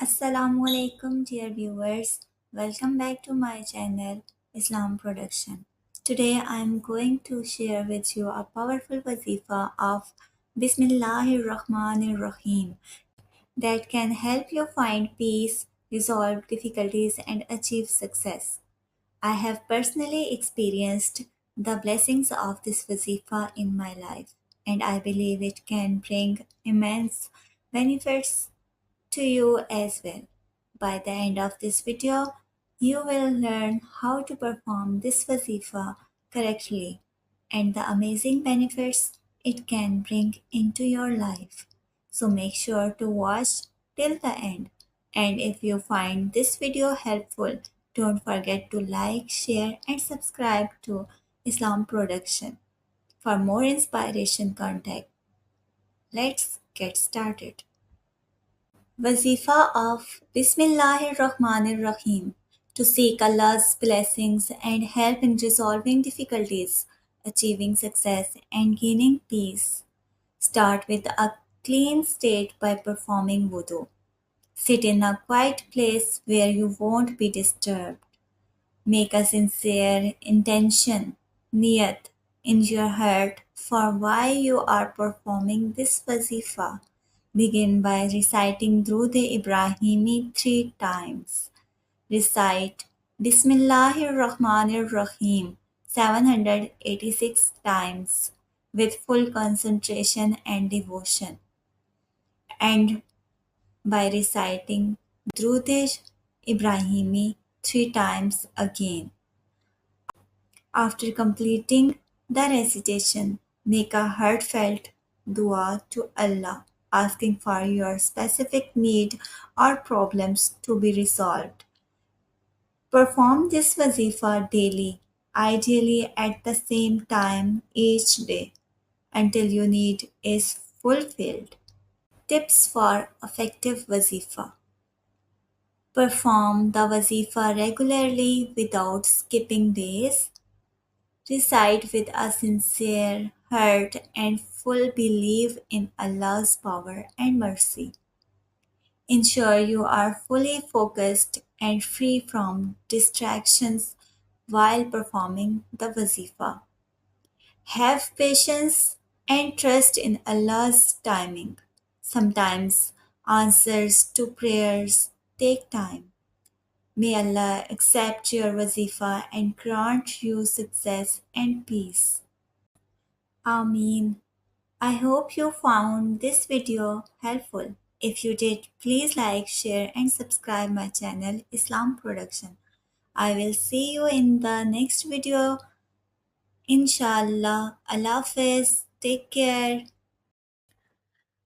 Assalamualaikum dear viewers. Welcome back to my channel Islam Production. Today I am going to share with you a powerful wazifa of Bismillahir Rahmanir Rahim that can help you find peace, resolve difficulties and achieve success. I have personally experienced the blessings of this wazifa in my life and I believe it can bring immense benefits to you as well. By the end of this video, you will learn how to perform this wazifa correctly and the amazing benefits it can bring into your life. So make sure to watch till the end. And if you find this video helpful, don't forget to like, share and subscribe to Islam Production for more inspiration content. Let's get started. Wazifa of Bismillahir Rahmanir Rahim to seek Allah's blessings and help in resolving difficulties, achieving success, and gaining peace. Start with a clean state by performing wudu. Sit in a quiet place where you won't be disturbed. Make a sincere intention, niyat, in your heart for why you are performing this wazifa. Begin by reciting Durud Ibrahimi 3 times. Recite Bismillahir Rahmanir Rahim 786 times with full concentration and devotion. And by reciting Durud Ibrahimi 3 times again. After completing the recitation, make a heartfelt dua to Allah, asking for your specific need or problems to be resolved. Perform this wazifa daily, ideally at the same time each day, until your need is fulfilled. Tips for effective wazifa. Perform the wazifa regularly without skipping days. Recite with a sincere heart and full belief in Allah's power and mercy. Ensure you are fully focused and free from distractions while performing the wazifa. Have patience and trust in Allah's timing. Sometimes answers to prayers take time. May Allah accept your wazifa and grant you success and peace. Ameen. I hope you found this video helpful. If you did, please like, share and subscribe my channel Islam Production. I will see you in the next video. Inshallah. Allah Hafiz. Take care.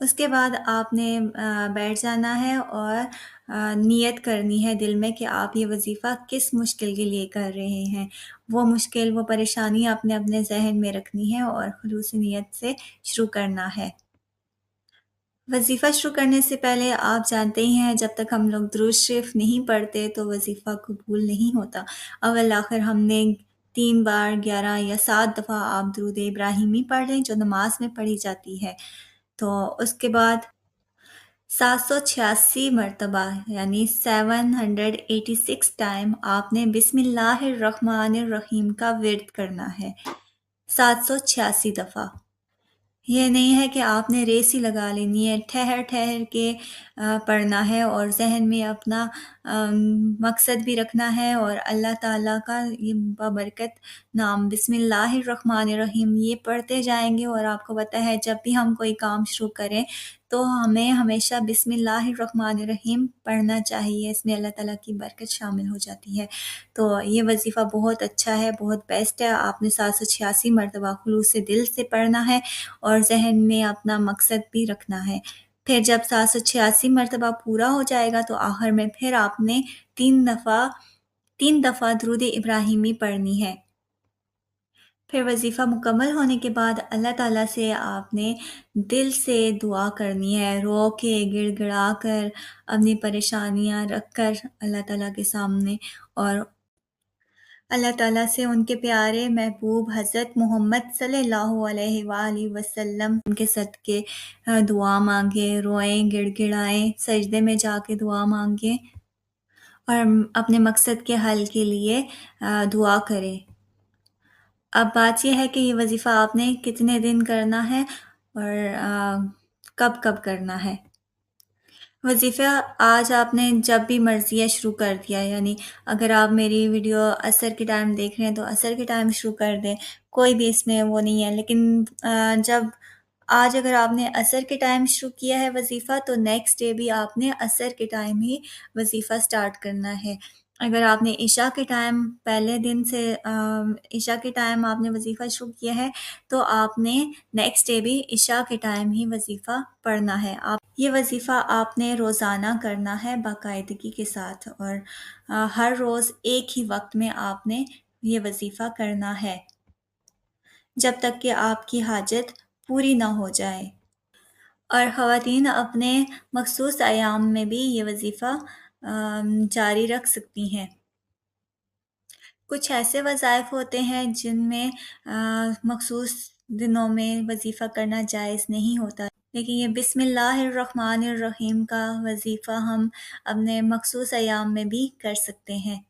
اس کے بعد آپ نے بیٹھ جانا ہے اور نیت کرنی ہے دل میں کہ آپ یہ وظیفہ کس مشکل کے لیے کر رہے ہیں۔ وہ مشکل، وہ پریشانی آپ نے اپنے ذہن میں رکھنی ہے اور خلوص نیت سے شروع کرنا ہے۔ وظیفہ شروع کرنے سے پہلے آپ جانتے ہی ہیں جب تک ہم لوگ درود شریف نہیں پڑھتے تو وظیفہ قبول نہیں ہوتا۔ اول آخر ہم نے 3 بار، 11 یا 7 دفعہ آپ درود ابراہیمی پڑھ لیں جو نماز میں پڑھی جاتی ہے۔ تو اس کے بعد 786 مرتبہ یعنی 786 ٹائم آپ نے بسم اللہ الرحمن الرحیم کا ورد کرنا ہے، 786 دفعہ۔ یہ نہیں ہے کہ آپ نے ریس ہی لگا لینی ہے، ٹھہر ٹھہر کے پڑھنا ہے اور ذہن میں اپنا مقصد بھی رکھنا ہے، اور اللہ تعالیٰ کا یہ بابرکت نام بسم اللہ الرحمن الرحیم یہ پڑھتے جائیں گے۔ اور آپ کو پتہ ہے جب بھی ہم کوئی کام شروع کریں تو ہمیں ہمیشہ بسم اللہ الرحمن الرحیم پڑھنا چاہیے، اس میں اللہ تعالیٰ کی برکت شامل ہو جاتی ہے۔ تو یہ وظیفہ بہت اچھا ہے، بہت بیسٹ ہے۔ آپ نے 786 مرتبہ خلوص دل سے پڑھنا ہے اور ذہن میں اپنا مقصد بھی رکھنا ہے۔ پھر جب 786 مرتبہ پورا ہو جائے گا تو آخر میں پھر آپ نے 3 دفعہ درود ابراہیمی پڑھنی ہے۔ پھر وظیفہ مکمل ہونے کے بعد اللہ تعالیٰ سے آپ نے دل سے دعا کرنی ہے، رو کے، گڑ گڑا کر، اپنی پریشانیاں رکھ کر اللہ تعالیٰ کے سامنے، اور اللہ تعالیٰ سے ان کے پیارے محبوب حضرت محمد صلی اللہ علیہ وآلہ وسلم ان کے صدقے دعا مانگے، روئیں، گڑ گڑائیں، سجدے میں جا کے دعا مانگیں اور اپنے مقصد کے حل کے لیے دعا کریں۔ اب بات یہ ہے کہ یہ وظیفہ آپ نے کتنے دن کرنا ہے اور کب کب کرنا ہے۔ وظیفہ آج آپ نے جب بھی مرضی ہے شروع کر دیا، یعنی اگر آپ میری ویڈیو عصر کے ٹائم دیکھ رہے ہیں تو عصر کے ٹائم شروع کر دیں، کوئی بھی اس میں وہ نہیں ہے۔ لیکن جب آج اگر آپ نے عصر کے ٹائم شروع کیا ہے وظیفہ تو نیکسٹ ڈے بھی آپ نے عصر کے ٹائم ہی وظیفہ سٹارٹ کرنا ہے۔ اگر آپ نے عشاء کے ٹائم پہلے دن سے عشاء کے ٹائم آپ نے وظیفہ شروع کیا ہے تو آپ نے نیکسٹ ڈے بھی عشاء کے ٹائم ہی وظیفہ پڑھنا ہے۔ یہ وظیفہ آپ نے روزانہ کرنا ہے باقاعدگی کے ساتھ، اور ہر روز ایک ہی وقت میں آپ نے یہ وظیفہ کرنا ہے جب تک کہ آپ کی حاجت پوری نہ ہو جائے۔ اور خواتین اپنے مخصوص ایام میں بھی یہ وظیفہ جاری رکھ سکتی ہیں۔ کچھ ایسے وظائف ہوتے ہیں جن میں مخصوص دنوں میں وظیفہ کرنا جائز نہیں ہوتا، لیکن یہ بسم اللہ الرحمن الرحیم کا وظیفہ ہم اپنے مخصوص ایام میں بھی کر سکتے ہیں۔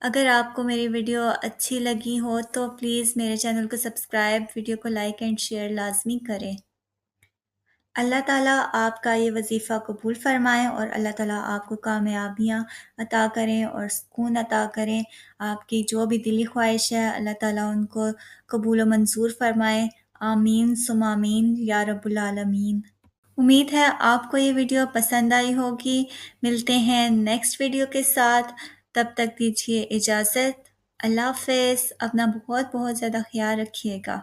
اگر آپ کو میری ویڈیو اچھی لگی ہو تو پلیز میرے چینل کو سبسکرائب، ویڈیو کو لائک اینڈ شیئر لازمی کریں۔ اللہ تعالیٰ آپ کا یہ وظیفہ قبول فرمائیں اور اللہ تعالیٰ آپ کو کامیابیاں عطا کریں اور سکون عطا کریں۔ آپ کی جو بھی دلی خواہش ہے اللہ تعالیٰ ان کو قبول و منظور فرمائیں۔ آمین ثم آمین یا رب العالمین۔ امید ہے آپ کو یہ ویڈیو پسند آئی ہوگی۔ ملتے ہیں نیکسٹ ویڈیو کے ساتھ، تب تک دیجیے اجازت۔ اللہ حافظ، اپنا بہت بہت زیادہ خیال رکھیے گا۔